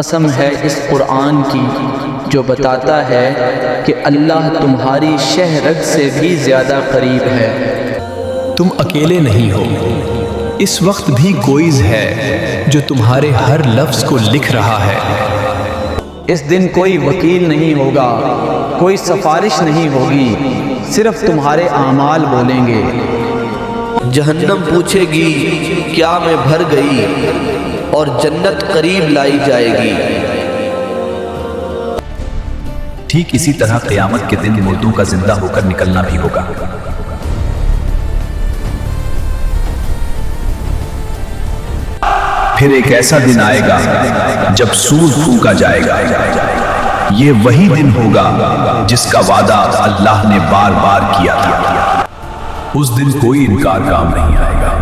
قسم ہے اس قرآن کی جو بتاتا ہے کہ اللہ تمہاری شہ رگ سے بھی زیادہ قریب ہے۔ تم اکیلے نہیں ہو، اس وقت بھی کوئی ہے جو تمہارے ہر لفظ کو لکھ رہا ہے۔ اس دن کوئی وکیل نہیں ہوگا، کوئی سفارش نہیں ہوگی، صرف تمہارے اعمال بولیں گے۔ جہنم پوچھے گی کیا میں بھر گئی، اور جنت قریب لائی جائے گی۔ ٹھیک اسی طرح قیامت کے دن مردوں کا زندہ ہو کر نکلنا بھی ہوگا۔ پھر ایک ایسا دن آئے گا جب سور پھونکا جائے گا۔ یہ وہی دن ہوگا جس کا وعدہ اللہ نے بار بار کیا تھا۔ اس دن کوئی انکار کام نہیں آئے گا۔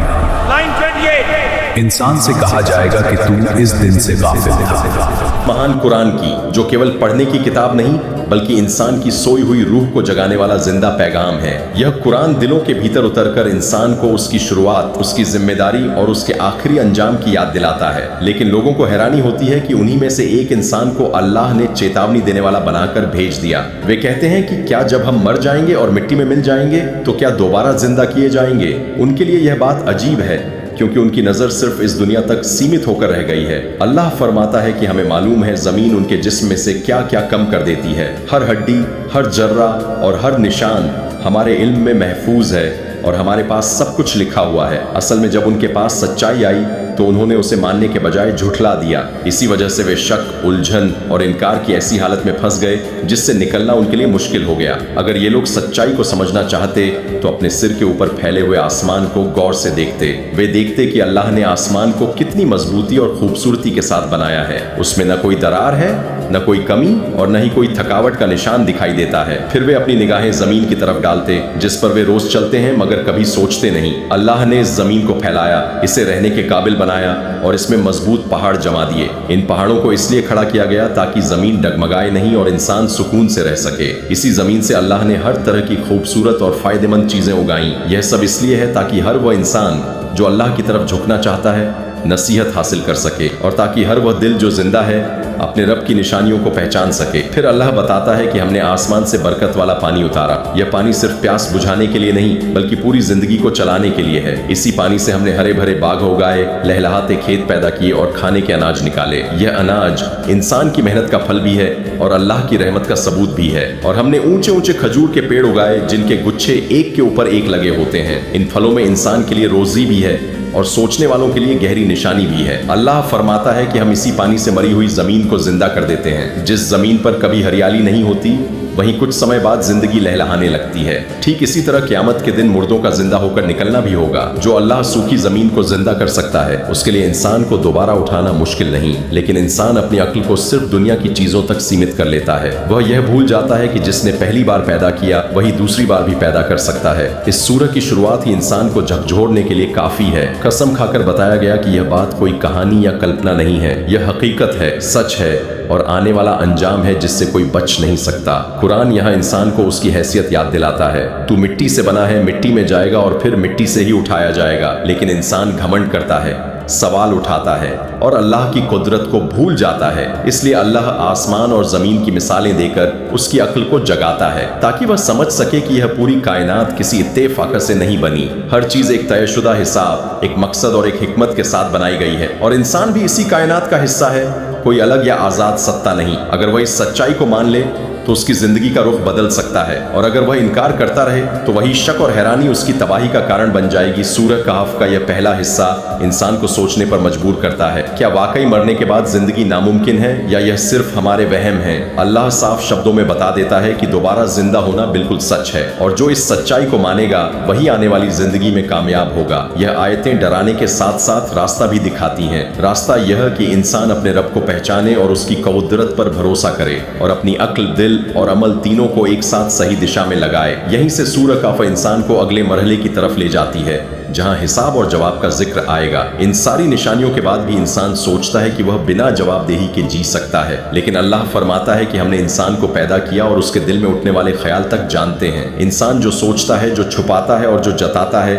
انسان سے کہا جائے گا کہ تو اس دن سے غافل تھا۔ مہان قرآن کی جو کیول پڑھنے کی کتاب نہیں بلکہ انسان کی سوئی ہوئی روح کو جگانے والا زندہ پیغام ہے۔ یہ قرآن دلوں کے بھیتر اتر کر انسان کو اس کی شروعات، اس کی ذمہ داری اور اس کے آخری انجام کی یاد دلاتا ہے۔ لیکن لوگوں کو حیرانی ہوتی ہے کہ انہی میں سے ایک انسان کو اللہ نے چیتاونی دینے والا بنا کر بھیج دیا۔ وہ کہتے ہیں کہ کیا جب ہم مر جائیں گے اور مٹی میں مل جائیں گے تو کیا دوبارہ زندہ کیے جائیں گے؟ ان کے لیے یہ بات عجیب ہے کیونکہ ان کی نظر صرف اس دنیا تک سیمت ہو کر رہ گئی ہے۔ اللہ فرماتا ہے کہ ہمیں معلوم ہے زمین ان کے جسم میں سے کیا کیا کم کر دیتی ہے۔ ہر ہڈی، ہر جرہ اور ہر نشان ہمارے علم میں محفوظ ہے اور ہمارے پاس سب کچھ لکھا ہوا ہے۔ اصل میں جب ان کے پاس سچائی آئی تو انہوں نے اسے ماننے کے بجائے جھٹلا دیا۔ اسی وجہ سے وہ شک، الجھن اور انکار کی ایسی حالت میں پھنس گئے جس سے نکلنا ان کے لیے مشکل ہو گیا۔ اگر یہ لوگ سچائی کو سمجھنا چاہتے تو اپنے سر کے اوپر پھیلے ہوئے آسمان کو غور سے دیکھتے۔ وہ دیکھتے کہ اللہ نے آسمان کو کتنی مضبوطی اور خوبصورتی کے ساتھ بنایا ہے۔ اس میں نہ کوئی درار ہے، نہ کوئی کمی اور نہ ہی کوئی تھکاوٹ کا نشان دکھائی دیتا ہے۔ پھر وہ اپنی نگاہیں زمین کی طرف ڈالتے جس پر وہ روز چلتے ہیں مگر کبھی سوچتے نہیں۔ اللہ نے اس زمین کو پھیلایا، اسے رہنے کے قابل بنایا اور اس میں مضبوط پہاڑ جما دیے۔ ان پہاڑوں کو اس لیے کھڑا کیا گیا تاکہ زمین ڈگمگائے نہیں اور انسان سکون سے رہ سکے۔ اسی زمین سے اللہ نے ہر طرح کی خوبصورت اور فائدہ مند چیزیں اگائیں۔ یہ سب اس لیے ہے تاکہ ہر وہ انسان جو اللہ کی طرف جھکنا چاہتا ہے نصیحت حاصل کر سکے اور تاکہ ہر وہ دل جو زندہ ہے اپنے رب کی نشانیوں کو پہچان سکے۔ پھر اللہ بتاتا ہے کہ ہم نے آسمان سے برکت والا پانی اتارا۔ یہ پانی صرف پیاس بجھانے کے لیے نہیں بلکہ پوری زندگی کو چلانے کے لیے ہے۔ اسی پانی سے ہم نے ہرے بھرے باغ اگائے، لہلہاتے کھیت پیدا کیے اور کھانے کے اناج نکالے۔ یہ اناج انسان کی محنت کا پھل بھی ہے اور اللہ کی رحمت کا ثبوت بھی ہے۔ اور ہم نے اونچے اونچے کھجور کے پیڑ اگائے جن کے گچھے ایک کے اوپر ایک لگے ہوتے ہیں۔ ان پھلوں میں انسان کے لیے روزی بھی ہے اور سوچنے والوں کے لیے گہری نشانی بھی ہے۔ اللہ فرماتا ہے کہ ہم اسی پانی سے مری ہوئی زمین کو زندہ کر دیتے ہیں۔ جس زمین پر کبھی ہریالی نہیں ہوتی وہیں کچھ سمے بعد زندگی لہلہانے لگتی ہے۔ ٹھیک اسی طرح قیامت کے دن مردوں کا زندہ ہو کر نکلنا بھی ہوگا۔ جو اللہ سوکھی زمین کو زندہ کر سکتا ہے اس کے لیے انسان کو دوبارہ اٹھانا مشکل نہیں، لیکن انسان اپنی عقل کو صرف دنیا کی چیزوں تک سیمت کر لیتا ہے۔ وہ یہ بھول جاتا ہے کہ جس نے پہلی بار پیدا کیا وہی دوسری بار بھی پیدا کر سکتا ہے۔ اس سورہ کی شروعات ہی انسان کو جھکجھوڑنے کے لیے کافی ہے۔ قسم کھا کر بتایا گیا کہ یہ بات کوئی کہانی یا کلپنا نہیں ہے، یہ حقیقت ہے، سچ ہے اور آنے والا انجام ہے جس سے کوئی بچ نہیں سکتا۔ قرآن یہاں انسان کو اس کی حیثیت یاد دلاتا ہے۔ تو مٹی سے بنا ہے، مٹی میں جائے گا اور پھر مٹی سے ہی اٹھایا جائے گا۔ لیکن انسان گھمنڈ کرتا ہے، سوال اٹھاتا ہے اور اللہ کی قدرت کو بھول جاتا ہے۔ اس لیے اللہ آسمان اور زمین کی مثالیں دے کر اس کی عقل کو جگاتا ہے تاکہ وہ سمجھ سکے کہ یہ پوری کائنات کسی اتفاق سے نہیں بنی۔ ہر چیز ایک طے شدہ حساب، ایک مقصد اور ایک حکمت کے ساتھ بنائی گئی ہے اور انسان بھی اسی کائنات کا حصہ ہے، کوئی الگ یا آزاد ستہ نہیں۔ اگر وہ اس سچائی کو مان لے تو اس کی زندگی کا رخ بدل سکتا ہے اور اگر وہ انکار کرتا رہے تو وہی شک اور حیرانی اس کی تباہی کا کارن بن جائے گی۔ سورہ کہف کا یہ پہلا حصہ انسان کو سوچنے پر مجبور کرتا ہے، کیا واقعی مرنے کے بعد زندگی ناممکن ہے یا یہ صرف ہمارے وہم ہیں؟ اللہ صاف شبدوں میں بتا دیتا ہے کہ دوبارہ زندہ ہونا بالکل سچ ہے اور جو اس سچائی کو مانے گا وہی آنے والی زندگی میں کامیاب ہوگا۔ یہ آیتیں ڈرانے کے ساتھ ساتھ راستہ بھی دکھاتی ہیں۔ راستہ یہ کہ انسان اپنے رب کو پہچانے اور اس کی قدرت پر بھروسہ کرے اور اپنی عقل، دل اور عمل تینوں کو ایک ساتھ صحیح دشا میں لگائے۔ یہیں سے سورہ کہف انسان کو اگلے مرحلے کی طرف لے جاتی ہے جہاں حساب اور جواب کا ذکر آئے گا۔ ان ساری نشانیوں کے بعد بھی انسان سوچتا ہے کہ وہ بنا جواب دہی کے جی سکتا ہے، لیکن اللہ فرماتا ہے کہ ہم نے انسان کو پیدا کیا اور اس کے دل میں اٹھنے والے خیال تک جانتے ہیں۔ انسان جو سوچتا ہے، جو چھپاتا ہے اور جو جتاتا ہے